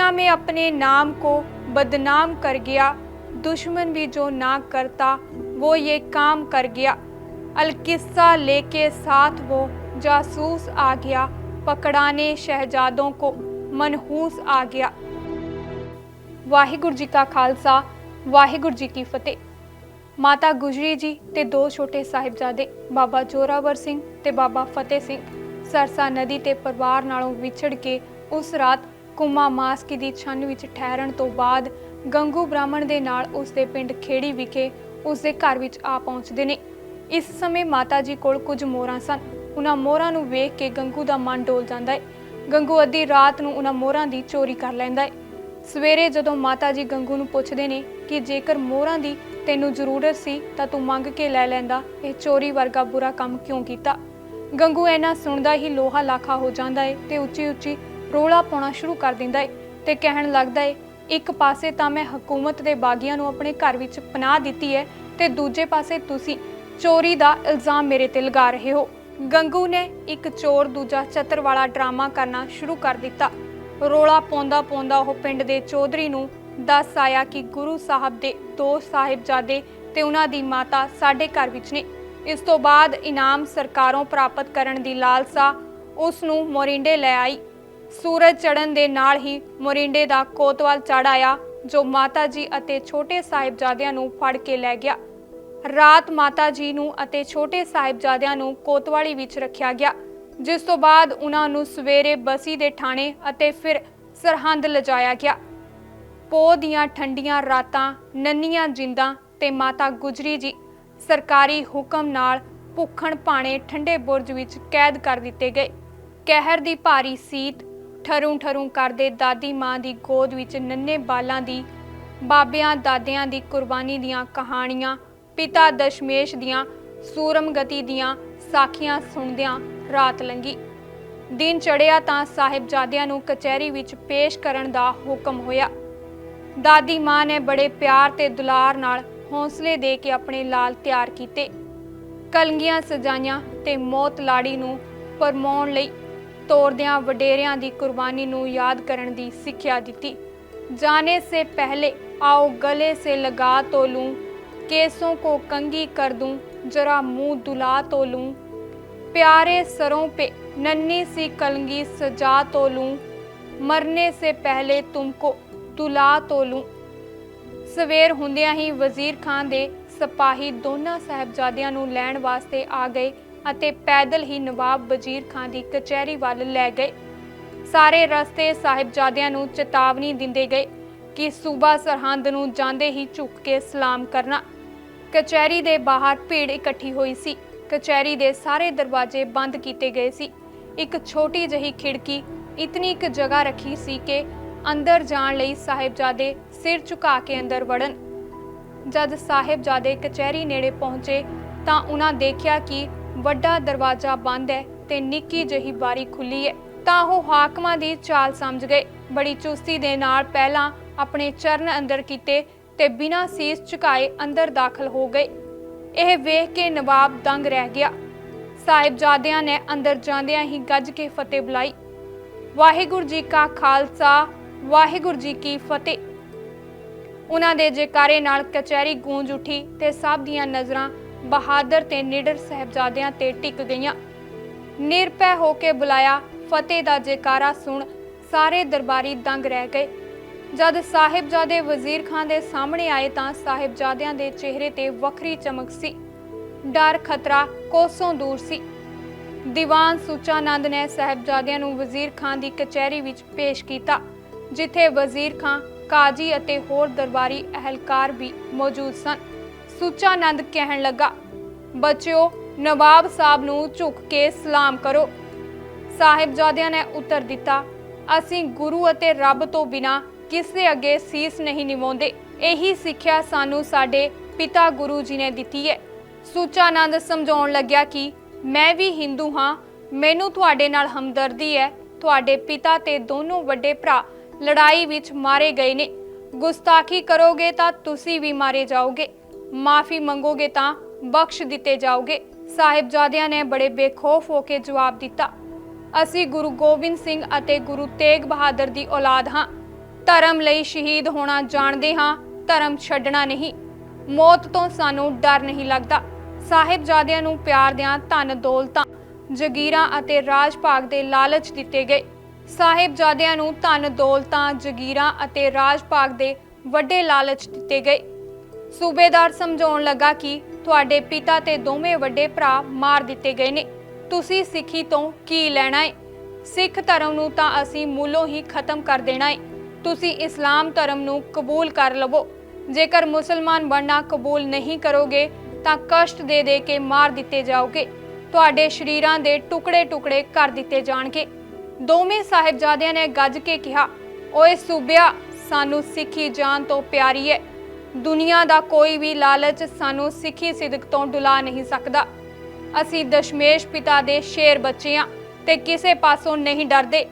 दुनिया में अपने नाम को बदनाम कर गया, दुश्मन भी जो ना करता वो ये काम कर गया। अलकिस्सा लेके साथ वो जासूस आ गया, पकड़ाने शहजादों को मनहूस आ गया। वाहिगुरु जी का खालसा, वाहिगुरु जी की फतेह। माता गुजरी जी ते दो छोटे साहिबजादे बाबा जोरावर सिंह ते बाबा फतेह सिंह सरसा नदी ते परिवार नालों विछड़ के उस रात कुमा मासकी दी छन विच ठहरन तो बाद गंगू ब्राह्मण दे नाल उसदे पिंड खेड़ी विखे उसदे घर विच आ पहुंचदे ने। इस समय माता जी कोल कुछ मोहरां सन। उन्हां मोहरां नूं वेख के गंगू दा मन डोल जांदा है। गंगू अद्धी रात नूं उन्हां मोहरां दी चोरी कर लैंदा है। सवेरे जदों माता जी गंगू नूं पुछदे ने कि जेकर मोहरां दी तैनूं जरूरत सी तां तूं मंग के लै लैंदा, इह चोरी वर्गा बुरा काम क्यों कीता। गंगू इन्हां सुणदा ही लोहा लाखा हो जांदा है ते उच्ची उच्ची रोला पाउणा शुरू कर दिंदा है ते कहण लगदा है, एक पासे तां मैं हुकूमत दे बागियां नूं अपने घर विच पनाह दित्ती है ते दूजे पासे तुसीं चोरी दा इल्जाम मेरे ते लगा रहे हो। गंगू ने एक चोर दूजा चतर वाला ड्रामा करना शुरू कर दिता। रोला पाउंदा पाउंदा ओह पिंड दे चौधरी नूं दस आया कि गुरु साहब दे दो साहिबजादे ते उन्हां दी माता साडे घर विच ने। इस तो बाद इनाम सरकारों प्राप्त करन दी लालसा उस नूं मोरिंडे लै आई। सूरज चढ़न दे नाल ही मोरिंडे दा कोतवाल चढ़ आया जो माता जी अते छोटे साहिबजादियां नूं फड़ के लै गया। रात माता जी नूं अते छोटे साहिबजादियां नूं कोतवाली विच रखिया गया, जिस तो बाद उन्हां नूं सवेरे बसी दे ठाणे अते फिर सरहंद लिजाया गया। पो दियां ठंडियां रातां नन्नियां जिंदां ते माता गुजरी जी सरकारी हुक्म नाल भुखण भाणे ठंडे बुरज विच कैद कर दिते गए। कहर दी भारी सीत ठरूं ठरूं करदे दादी मां दी गोद विच नन्हे बालां दी बाबियां दादियां दी कुर्बानी दियां कहानियां, पिता दशमेश दियां सूरमगति दियां साखियां सुणदियां रात लंघी। दिन चढ़िया तां साहिबजादियां नूं कचहरी विच पेश करन दा हुक्म होया। दादी मां ने बड़े प्यार ते दुलार नाल हौसले दे के अपने लाल तैयार कीते। कलंगियां सजाइयां ते मौत लाड़ी नूं परमाउण लई तोरदियां वडेरियां दी कुर्बानी नूं याद करन दी सिक्ख्या दित्ती। जाने से पहले आओ गले से लगा तो लूं, केसों को कंघी कर दूं, जरा मुंह दुला तो लूं, प्यारे सरों पे नन्ही सी कलंगी सजा तो लूं, मरने से पहले तुमको दुला तो लूं। सवेर हुंदियां ही वजीर खान दे सिपाही दोनों साहिबजादियां नूं लैण वास्ते आ गए अते पैदल ही नवाब वजीर खान दी कचहरी वल लै गए। सारे रस्ते साहिबजादियां नूं चेतावनी दिंदे गए कि सूबा सरहंद नूं जांदे ही झुक के सलाम करना। कचहरी दे बाहर भीड़ इकट्ठी हुई सी। कचहरी दे सारे दरवाजे बंद कीते गए सी। एक छोटी जही खिड़की इतनी क जगह रखी सी कि अंदर जाण लई साहिबजादे सिर झुका के अंदर वड़न। जद साहिबजादे कचहरी नेड़े पहुंचे तां उन्हां देखिया कि वड्डा दरवाजा बंद है ते निक्की जही बारी खुली है। तां ओह हाकमां दी चाल समझ गए। बड़ी चुस्ती दे नाल पहलां अपने चरण अंदर कीते ते बिना सीस झुकाए अंदर दाखल हो गए। यह वेख के नवाब दंग रह गया। साहिबजादियां ने अंदर जांदियां ही गज के फतेह बुलाई। वाहिगुरु जी का खालसा, वाहिगुरु जी की फतेह। उन्हां दे जयकारे नाल कचहरी गूंज उठी ते सब दियां नज़रां बहादुर ते निडर साहिबजादियां ते टिक गईयां। निरभै होके बुलाया फतेह दा जयकारा सुन सारे दरबारी दंग रह गए। जद साहिबजादे वजीर खान दे सामने आए तां साहिबजादियां दे चेहरे ते वखरी चमक सी। डर खतरा कोसों दूर सी। दीवान सुचा नंद ने साहिबजादियां नूं वजीर खान दी कचहरी विच पेश कीता, जिथे वजीर खान, काजी अते होर दरबारी अहलकार भी मौजूद सन। सुचा नंद कहण लगा, बच्चों, नवाब साहब नूं झुक के सलाम करो। साहिबजादियां ने उत्तर दिता, असीं गुरु अते रब तो बिना किसे अगे सीस नहीं निवाउंदे। यही सिक्ख्या सानू साडे पिता गुरु जी ने दिती है। सुचा नंद समझाउण लग्या कि मैं भी हिंदू हाँ, मैनू तुहाडे नाल हमदर्दी है। तुहाडे पिता ते दोनों वड्डे भरा लड़ाई विच मारे गए ने। गुस्ताखी करोगे तां तुसीं भी मारे जाओगे, माफ़ी मंगोगे तां बख्श दिते जाओगे। साहिबजादियां ने बड़े बेखौफ होके जवाब दिता, असीं गुरु गोबिंद सिंह अते गुरु तेग बहादुर दी औलाद हाँ। ਧਰਮ ਲਈ ਸ਼ਹੀਦ ਹੋਣਾ ਜਾਣਦੇ ਹਾਂ, ਧਰਮ ਛੱਡਣਾ ਨਹੀਂ। ਮੌਤ ਤੋਂ ਸਾਨੂੰ ਡਰ ਨਹੀਂ ਲੱਗਦਾ। ਸਾਹਿਬਜ਼ਾਦਿਆਂ ਨੂੰ ਪਿਆਰ ਦਿਆਂ ਧਨ ਦੌਲਤਾਂ, ਜਗੀਰਾਂ ਅਤੇ ਰਾਜ ਭਾਗ ਦੇ ਲਾਲਚ ਦਿੱਤੇ ਗਏ। ਸਾਹਿਬਜ਼ਾਦਿਆਂ ਨੂੰ ਧਨ ਦੌਲਤਾਂ, ਜਗੀਰਾਂ ਅਤੇ ਰਾਜ ਭਾਗ ਦੇ ਵੱਡੇ ਲਾਲਚ ਦਿੱਤੇ ਗਏ। ਸੂਬੇਦਾਰ ਸਮਝਾਉਣ ਲੱਗਾ ਕਿ ਤੁਹਾਡੇ ਪਿਤਾ ਤੇ ਦੋਵੇਂ ਵੱਡੇ ਭਰਾ ਮਾਰ ਦਿੱਤੇ ਗਏ ਨੇ, ਤੁਸੀਂ ਸਿੱਖੀ ਤੋਂ ਕੀ ਲੈਣਾ ਹੈ? ਸਿੱਖ ਧਰਮ ਨੂੰ ਤਾਂ ਅਸੀਂ ਮੂਲੋਂ ਹੀ ਖਤਮ ਕਰ ਦੇਣਾ ਹੈ। ਤੁਸੀਂ ਇਸਲਾਮ ਧਰਮ ਨੂੰ ਕਬੂਲ ਕਰ ਲਵੋ। ਜੇਕਰ ਮੁਸਲਮਾਨ ਬਣਨਾ ਕਬੂਲ ਨਹੀਂ ਕਰੋਗੇ ਤਾਂ ਕਸ਼ਟ ਦੇ ਦੇ ਕੇ ਮਾਰ ਦਿੱਤੇ ਜਾਓਗੇ। ਤੁਹਾਡੇ ਸ਼ਰੀਰਾਂ ਦੇ ਟੁਕੜੇ ਟੁਕੜੇ ਕਰ ਦਿੱਤੇ ਜਾਣਗੇ। ਦੋਵੇਂ ਸਾਹਿਬਜ਼ਾਦਿਆਂ ਨੇ ਗੱਜ ਕੇ ਕਿਹਾ, ਓਏ ਸੂਬਿਆ, ਸਾਨੂੰ ਸਿੱਖੀ ਜਾਨ ਤੋਂ ਪਿਆਰੀ ਹੈ। ਦੁਨੀਆ ਦਾ ਕੋਈ ਵੀ ਲਾਲਚ ਸਾਨੂੰ ਸਿੱਖੀ ਸਿਦਕ ਤੋਂ ਡੁਲਾ ਨਹੀਂ ਸਕਦਾ। ਅਸੀਂ ਦਸ਼ਮੇਸ਼ ਪਿਤਾ ਦੇ ਸ਼ੇਰ ਬੱਚੇ ਹਾਂ ਤੇ ਕਿਸੇ ਪਾਸੋਂ ਨਹੀਂ ਡਰਦੇ।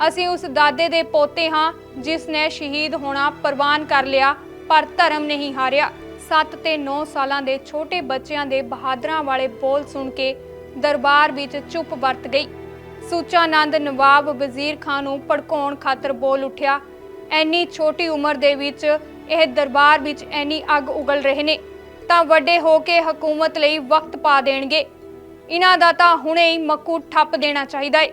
ਅਸੀਂ ਉਸ ਦਾਦੇ ਦੇ ਪੋਤੇ ਹਾਂ ਜਿਸ ਨੇ ਸ਼ਹੀਦ ਹੋਣਾ ਪ੍ਰਵਾਨ ਕਰ ਲਿਆ, ਪਰ ਧਰਮ ਨਹੀਂ ਹਾਰਿਆ। 7 ਤੇ 9 ਸਾਲਾਂ ਦੇ ਛੋਟੇ ਬੱਚਿਆਂ ਦੇ ਬਹਾਦਰਾਂ ਵਾਲੇ ਬੋਲ ਸੁਣ ਕੇ ਦਰਬਾਰ ਵਿੱਚ ਚੁੱਪ ਵਰਤ ਗਈ। ਸੁਚਾਨੰਦ ਨਵਾਬ ਵਜ਼ੀਰ ਖਾਨ ਨੂੰ ਭੜਕਾਉਣ ਖਾਤਰ ਬੋਲ ਉੱਠਿਆ, ਐਨੀ ਛੋਟੀ ਉਮਰ ਦੇ ਵਿੱਚ ਇਹ ਦਰਬਾਰ ਵਿੱਚ ਐਨੀ ਅੱਗ ਉਗਲ ਰਹੇ ਨੇ ਤਾਂ ਵੱਡੇ ਹੋ ਕੇ ਹਕੂਮਤ ਲਈ ਵਕਤ ਪਾ ਦੇਣਗੇ। ਇਹਨਾਂ ਦਾ ਤਾਂ ਹੁਣੇ ਹੀ ਮੱਕੂ ਠੱਪ ਦੇਣਾ ਚਾਹੀਦਾ ਹੈ।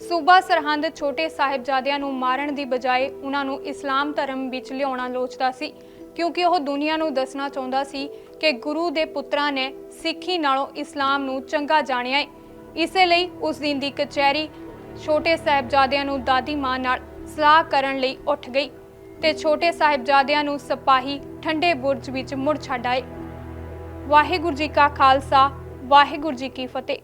ਸੂਬਾ ਸਰਹੰਦ ਛੋਟੇ ਸਾਹਿਬਜ਼ਾਦਿਆਂ ਨੂੰ ਮਾਰਨ ਦੀ ਬਜਾਏ ਉਹਨਾਂ ਨੂੰ ਇਸਲਾਮ ਧਰਮ ਵਿੱਚ ਲਿਆਉਣਾ ਲੋਚਦਾ ਸੀ, ਕਿਉਂਕਿ ਉਹ ਦੁਨੀਆ ਨੂੰ ਦੱਸਣਾ ਚਾਹੁੰਦਾ ਸੀ ਕਿ ਗੁਰੂ ਦੇ ਪੁੱਤਰਾਂ ਨੇ ਸਿੱਖੀ ਨਾਲੋਂ ਇਸਲਾਮ ਨੂੰ ਚੰਗਾ ਜਾਣਿਆ ਹੈ। ਇਸੇ ਲਈ ਉਸ ਦਿਨ ਦੀ ਕਚਹਿਰੀ ਛੋਟੇ ਸਾਹਿਬਜ਼ਾਦਿਆਂ ਨੂੰ ਦਾਦੀ ਮਾਂ ਨਾਲ ਸਲਾਹ ਕਰਨ ਲਈ ਉੱਠ ਗਈ ਤੇ ਛੋਟੇ ਸਾਹਿਬਜ਼ਾਦਿਆਂ ਨੂੰ ਸਿਪਾਹੀ ਠੰਡੇ ਬੁਰਜ ਵਿੱਚ ਮੁੜ ਛੱਡ ਆਏ। ਵਾਹਿਗੁਰੂ ਜੀ ਕਾ ਖਾਲਸਾ, ਵਾਹਿਗੁਰੂ ਜੀ ਕੀ ਫਤਿਹ।